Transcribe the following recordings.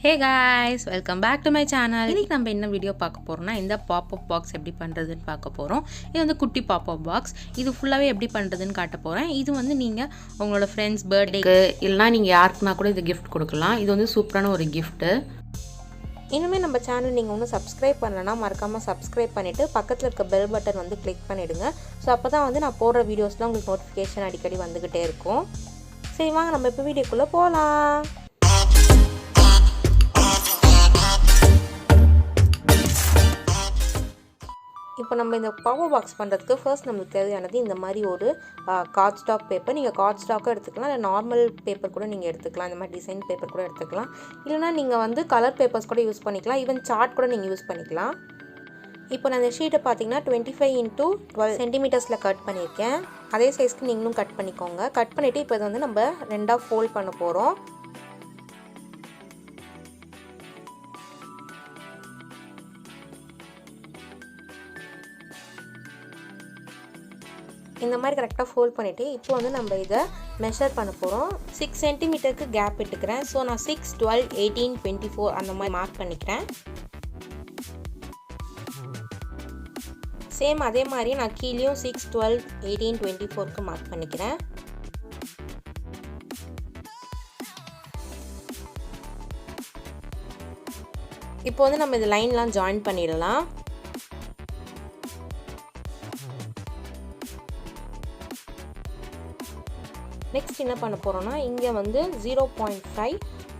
Hey guys, welcome back to my channel. இன்னைக்கு நம்ம என்ன வீடியோ பார்க்க போறோம்னா இந்த பாப்பப் பாக்ஸ் எப்படி பண்றதுன்னு பார்க்க போறோம். இது வந்து குட்டி பாப்பப் பாக்ஸ். இது ஃபுல்லாவே எப்படி பண்றதுன்னு காட்ட போறேன். இது வந்து நீங்க உங்களோட फ्रेंड्स பர்த்டேக்கு இல்லனா நீங்க யாருக்குனா கூட இது gift கொடுக்கலாம். இது வந்து சூப்பரான ஒரு gift. இன்னுமே நம்ம சேனல் நீங்கள் இன்னும் சப்ஸ்கிரைப் பண்ணலன்னா மறக்காமல் சப்ஸ்கிரைப் பண்ணிவிட்டு பக்கத்தில் இருக்க பெல் பட்டன் வந்து கிளிக் பண்ணிவிடுங்க. ஸோ அப்போ தான் வந்து நான் போடுற வீடியோஸ்லாம் உங்களுக்கு நோட்டிஃபிகேஷன் அடிக்கடி வந்துக்கிட்டே இருக்கும். சரி வாங்க நம்ம இப்போ வீடியோக்குள்ளே போகலாம். இப்போ நம்ம இந்த பவர் பாக்ஸ் பண்ணுறதுக்கு ஃபர்ஸ்ட் நம்மளுக்கு தேவையானது இந்த மாதிரி ஒரு கார்ட் ஸ்டாக் பேப்பர். நீங்கள் கார்ட் ஸ்டாக்கும் எடுத்துக்கலாம், இல்லை நார்மல் பேப்பர் கூட நீங்கள் எடுத்துக்கலாம். இந்த மாதிரி டிசைன் பேப்பர் கூட எடுத்துக்கலாம். இல்லைனா நீங்கள் வந்து கலர் பேப்பர்ஸ் கூட யூஸ் பண்ணிக்கலாம். ஈவன் சார்ட் கூட நீங்கள் யூஸ் பண்ணிக்கலாம். இப்போ நான் இந்த ஷீட்டை பார்த்தீங்கன்னா 25x12 சென்டிமீட்டர்ஸில் கட் பண்ணியிருக்கேன். அதே சைஸ்க்கு நீங்களும் கட் பண்ணிக்கோங்க. கட் பண்ணிவிட்டு இப்போ இதை வந்து நம்ம ரெண்டாக ஃபோல்ட் பண்ண போகிறோம். இந்த மாதிரி கரெக்டாக ஃபோல்ட் பண்ணிவிட்டு இப்போ வந்து நம்ம இதை மெஷர் பண்ண போகிறோம். 6 சென்டிமீட்டருக்கு கேப் விட்டுக்கிறேன். ஸோ நான் 6, 12, 18, 24 அந்த மாதிரி மார்க் பண்ணிக்கிறேன். சேம் அதே மாதிரி நான் கீழேயும் 6, 12, 18, 24க்கு மார்க் பண்ணிக்கிறேன். இப்போ வந்து நம்ம இந்த லைன்லாம் ஜாயின் பண்ணிடலாம். நெக்ஸ்ட் என்ன பண்ண போகிறோன்னா இங்கே வந்து 0.5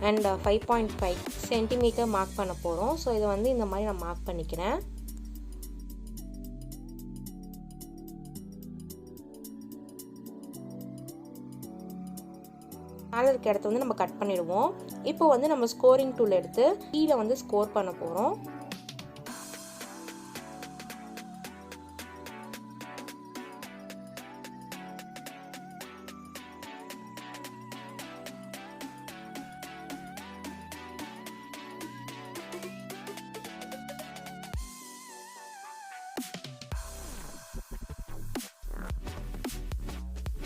அண்ட் 5.5 சென்டிமீட்டர் மார்க் பண்ண போகிறோம். ஸோ இதை வந்து இந்த மாதிரி நான் மார்க் பண்ணிக்கிறேன். மேலே இருக்க இடத்த வந்து நம்ம கட் பண்ணிடுவோம். இப்போ வந்து நம்ம ஸ்கோரிங் டூல் எடுத்து கீழே வந்து ஸ்கோர் பண்ண போகிறோம்.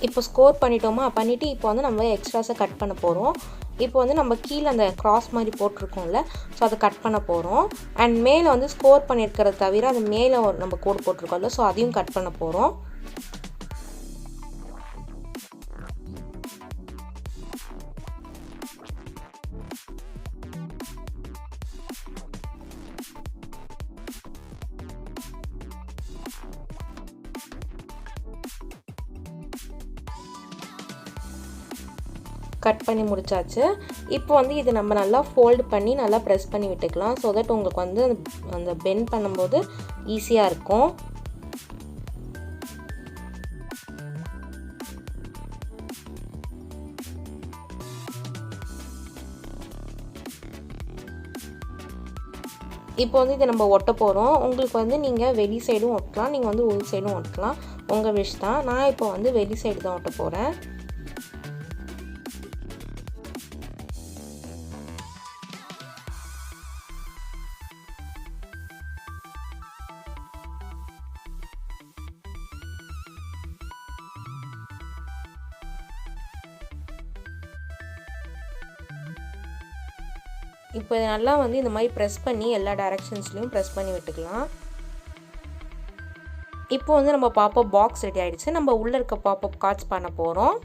இப்போ ஸ்கோர் பண்ணிட்டோமா, பண்ணிவிட்டு இப்போ வந்து நம்ம எக்ஸ்ட்ராஸை கட் பண்ண போகிறோம். இப்போ வந்து நம்ம கீழே அந்த கிராஸ் மாதிரி போட்டிருக்கோம்ல, ஸோ அதை கட் பண்ண போகிறோம். அண்ட் மேலே வந்து ஸ்கோர் பண்ணியிருக்கிறத தவிர அது மேலே நம்ம கோடு போட்டிருக்கோம்ல, ஸோ அதையும் கட் பண்ண போகிறோம். கட் பண்ணி முடிச்சாச்சு. இப்போ வந்து இது நம்ம நல்லா ஃபோல்டு பண்ணி நல்லா ப்ரெஸ் பண்ணி விட்டுக்கலாம். ஸோ தட் உங்களுக்கு வந்து அந்த பெண்ட் பண்ணும்போது ஈஸியாக இருக்கும். இப்போ வந்து இதை நம்ம ஒட்ட போகிறோம். உங்களுக்கு வந்து நீங்கள் வெளி சைடும் ஒட்டலாம், நீங்கள் வந்து உள் சைடும் ஒட்டலாம், உங்கள் விஷ் தான். நான் இப்போ வந்து வெளி சைடு தான் ஒட்ட போகிறேன். இப்போ இதை நல்லா வந்து இந்த மாதிரி ப்ரெஸ் பண்ணி எல்லா டைரக்ஷன்ஸ்லையும் ப்ரெஸ் பண்ணி விட்டுக்கலாம். இப்போ வந்து நம்ம பாப்பப் பாக்ஸ் ரெடி ஆகிடுச்சு. நம்ம உள்ளே இருக்க பாப்பப் கார்ட்ஸ் பண்ண போகிறோம்.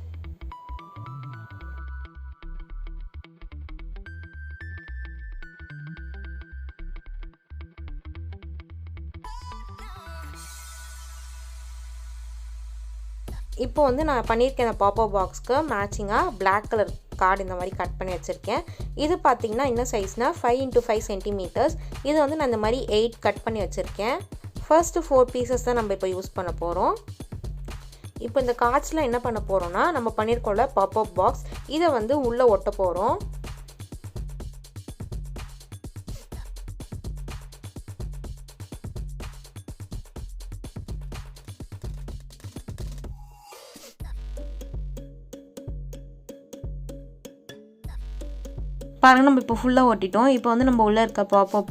இப்போ வந்து நான் பண்ணியிருக்கேன் அந்த பாப்பப் பாக்ஸ்க்கு மேட்சிங்காக பிளாக் கலர் கார்டு இந்த மாதிரி கட் பண்ணி வச்சுருக்கேன். இது பார்த்திங்கன்னா என்ன சைஸ்னால் 5x5 சென்டிமீட்டர்ஸ். இது வந்து நான் இந்த மாதிரி 8 கட் பண்ணி வச்சுருக்கேன். ஃபர்ஸ்ட்டு 4 பீசஸ் தான் நம்ம இப்போ யூஸ் பண்ண போகிறோம். இப்போ இந்த கார்ட்ஸில் என்ன பண்ண போகிறோன்னா நம்ம பண்ணியிருக்கோம்ல பாப்பப் பாக்ஸ், இதை வந்து உள்ளே ஒட்ட போகிறோம். பாருங்கள், நம்ம இப்போ ஃபுல்லாக ஒட்டிட்டோம். இப்போ வந்து நம்ம உள்ளே இருக்க பாப்பப்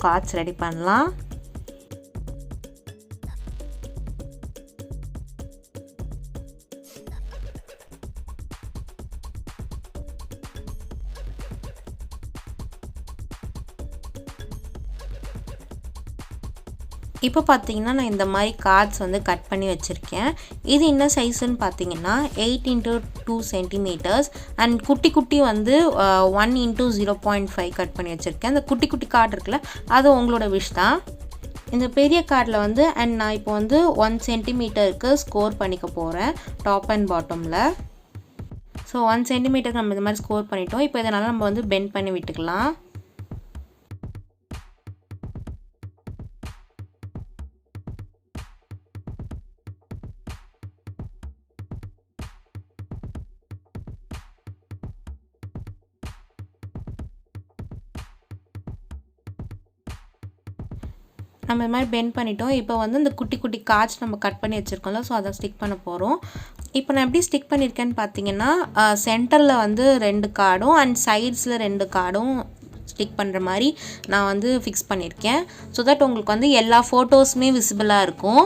கார்ட்ஸ் ரெடி பண்ணலாம். இப்போ பார்த்தீங்கன்னா நான் இந்த மாதிரி கார்ட்ஸ் வந்து கட் பண்ணி வச்சுருக்கேன். இது என்ன சைஸுன்னு பார்த்தீங்கன்னா 8 × 2 சென்டிமீட்டர்ஸ் அண்ட் குட்டி குட்டி வந்து 1 × 0.5 கட் பண்ணி வச்சுருக்கேன். அந்த குட்டி குட்டி கார்டு இருக்குல்ல, அது உங்களோட விஷ் தான். இந்த பெரிய கார்டில் வந்து அண்ட் நான் இப்போ வந்து 1 சென்டிமீட்டருக்கு ஸ்கோர் பண்ணிக்க போகிறேன் டாப் அண்ட் பாட்டமில். ஸோ 1 சென்டிமீட்டருக்கு நம்ம இந்த மாதிரி ஸ்கோர் பண்ணிட்டோம். இப்போ இதனால் நம்ம வந்து பெண்ட் பண்ணி விட்டுக்கலாம். நம்ம இது மாதிரி பெண்ட் பண்ணிட்டோம். இப்போ வந்து இந்த குட்டி குட்டி கார்ட்ஸ் நம்ம கட் பண்ணி வச்சுருக்கோம்ல, ஸோ அதை ஸ்டிக் பண்ண போகிறோம். இப்போ நான் எப்படி ஸ்டிக் பண்ணியிருக்கேன்னு பார்த்தீங்கன்னா சென்டரில் வந்து 2 கார்டும் அண்ட் சைட்ஸில் 2 கார்டும் ஸ்டிக் பண்ணுற மாதிரி நான் வந்து ஃபிக்ஸ் பண்ணியிருக்கேன். ஸோ தட் உங்களுக்கு வந்து எல்லா ஃபோட்டோஸுமே விசிபிளாக இருக்கும்.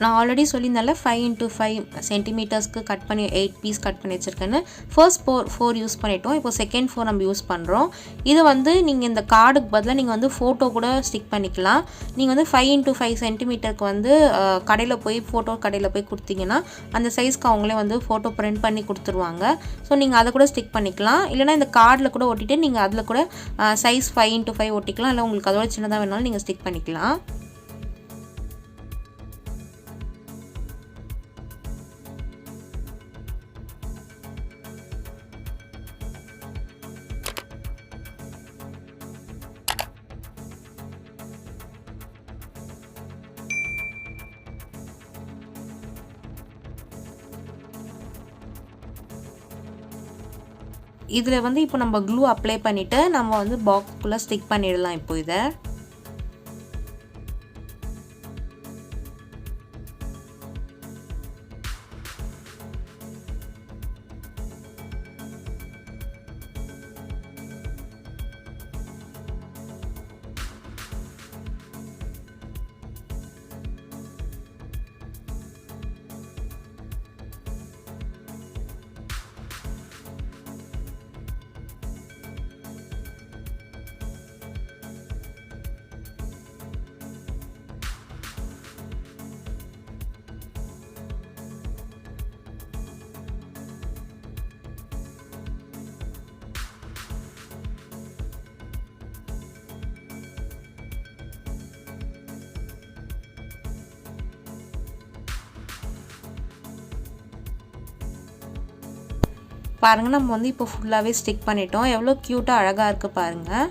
நான் ஆல்ரெடி சொல்லியிருந்தால 5 × 5 சென்டிமீட்டர்ஸ்க்கு கட் பண்ணி 8 பீஸ் கட் பண்ணி வச்சுருக்கேன்னு. ஃபர்ஸ்ட் 4 யூஸ் பண்ணிட்டோம். இப்போ செகண்ட் 4 நம்ம யூஸ் பண்ணுறோம். இது வந்து நீங்கள் இந்த கார்டுக்கு பதிலாக நீங்கள் வந்து ஃபோட்டோ கூட ஸ்டிக் பண்ணிக்கலாம். நீங்கள் வந்து 5 × 5 சென்டிமீட்டருக்கு வந்து கடையில் போய் ஃபோட்டோ கடையில் போய் கொடுத்தீங்கன்னா அந்த சைஸ்க்கு அவங்களே வந்து ஃபோட்டோ பிரிண்ட் பண்ணி கொடுத்துருவாங்க. ஸோ நீங்கள் அதை கூட ஸ்டிக் பண்ணிக்கலாம். இல்லைனா இந்த கார்டில் கூட ஒட்டிட்டு நீங்கள் அதில் கூட சைஸ் 5 × 5 ஒட்டிக்கலாம். இல்லை உங்களுக்கு அதோட சின்னதாக வேணாலும் நீங்கள் ஸ்டிக் பண்ணிக்கலாம். இதில் வந்து இப்போ நம்ம க்ளூ அப்ளை பண்ணிவிட்டு நம்ம வந்து பாக்ஸ்க்குள்ளே ஸ்டிக் பண்ணிடலாம். இப்போ இதை பாருங்கள், நம்ம வந்து இப்போ ஃபுல்லாகவே ஸ்டிக் பண்ணிட்டோம். எவ்வளோ க்யூட்டாக அழகாக இருக்குது பாருங்கள்.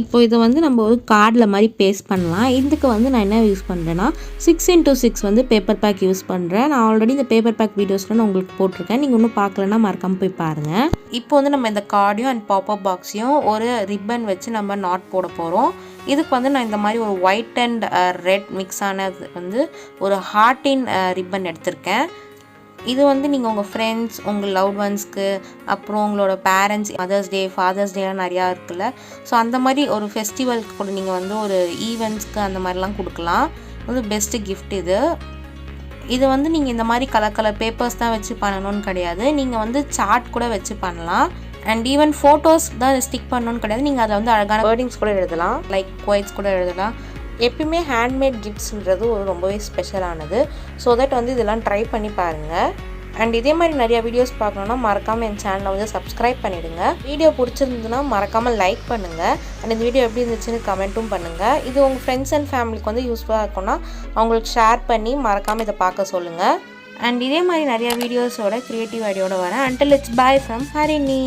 இப்போ இதை வந்து நம்ம ஒரு கார்டில் மாதிரி பேஸ்ட் பண்ணலாம். இதுக்கு வந்து நான் என்ன யூஸ் பண்ணுறேன்னா 6 × 6 வந்து பேப்பர் பேக் யூஸ் பண்ணுறேன். நான் ஆல்ரெடி இந்த பேப்பர் பேக் வீடியோஸில் நான் உங்களுக்கு போட்டிருக்கேன். நீங்கள் இன்னும் பார்க்கலன்னா மறக்காமல் போய் பாருங்கள். இப்போ வந்து நம்ம இந்த கார்டையும் அண்ட் பாப்பப் பாக்ஸையும் ஒரு ரிப்பன் வச்சு நம்ம நாட் போட போகிறோம். இதுக்கு வந்து நான் இந்த மாதிரி ஒரு ஒயிட் அண்ட் ரெட் மிக்ஸ் ஆனது வந்து ஒரு ஹார்ட்டின் ரிப்பன் எடுத்திருக்கேன். இது வந்து நீங்கள் உங்கள் ஃப்ரெண்ட்ஸ், உங்கள் லவ் ஒன்ஸ்க்கு, அப்புறம் உங்களோட பேரண்ட்ஸ், மதர்ஸ் டே, ஃபாதர்ஸ் டேலாம் நிறையா இருக்குல்ல, ஸோ அந்த மாதிரி ஒரு ஃபெஸ்டிவலுக்கு கூட நீங்கள் வந்து ஒரு ஈவெண்ட்ஸ்க்கு அந்த மாதிரிலாம் கொடுக்கலாம். வந்து பெஸ்ட்டு கிஃப்ட் இது. இது வந்து நீங்கள் இந்த மாதிரி கலர் பேப்பர்ஸ் தான் வச்சு பண்ணணும்னு கிடையாது. நீங்கள் வந்து சார்ட் கூட வச்சு பண்ணலாம். அண்ட் ஈவன் ஃபோட்டோஸ் தான் ஸ்டிக் பண்ணணும்னு கிடையாது. நீங்கள் அதில் வந்து அழகான வேர்டிங்ஸ் கூட எழுதலாம், லைக் குவைட்ஸ் கூட எழுதலாம். எப்பயுமே ஹேண்ட்மேட் கிஃப்ட்ஸ்ன்றது ஒரு ரொம்பவே ஸ்பெஷலானது. ஸோ தட் வந்து இதெல்லாம் ட்ரை பண்ணி பாருங்கள். அண்ட் இதே மாதிரி நிறையா வீடியோஸ் பார்க்கணுன்னா மறக்காமல் என் சேனலை வந்து சப்ஸ்கிரைப் பண்ணிவிடுங்க. வீடியோ பிடிச்சிருந்ததுன்னா மறக்காமல் லைக் பண்ணுங்கள். அண்ட் இந்த வீடியோ எப்படி இருந்துச்சுன்னு கமெண்ட்டும் பண்ணுங்கள். இது உங்கள் ஃப்ரெண்ட்ஸ் அண்ட் ஃபேமிலிக்கு வந்து யூஸ்ஃபுல்லாக இருக்கும்னா அவங்களுக்கு ஷேர் பண்ணி மறக்காமல் இதை பார்க்க சொல்லுங்கள். அண்ட் இதே மாதிரி நிறையா வீடியோஸோட க்ரியேட்டிவ் ஐடியோட வரேன். Until it's bye from Harini.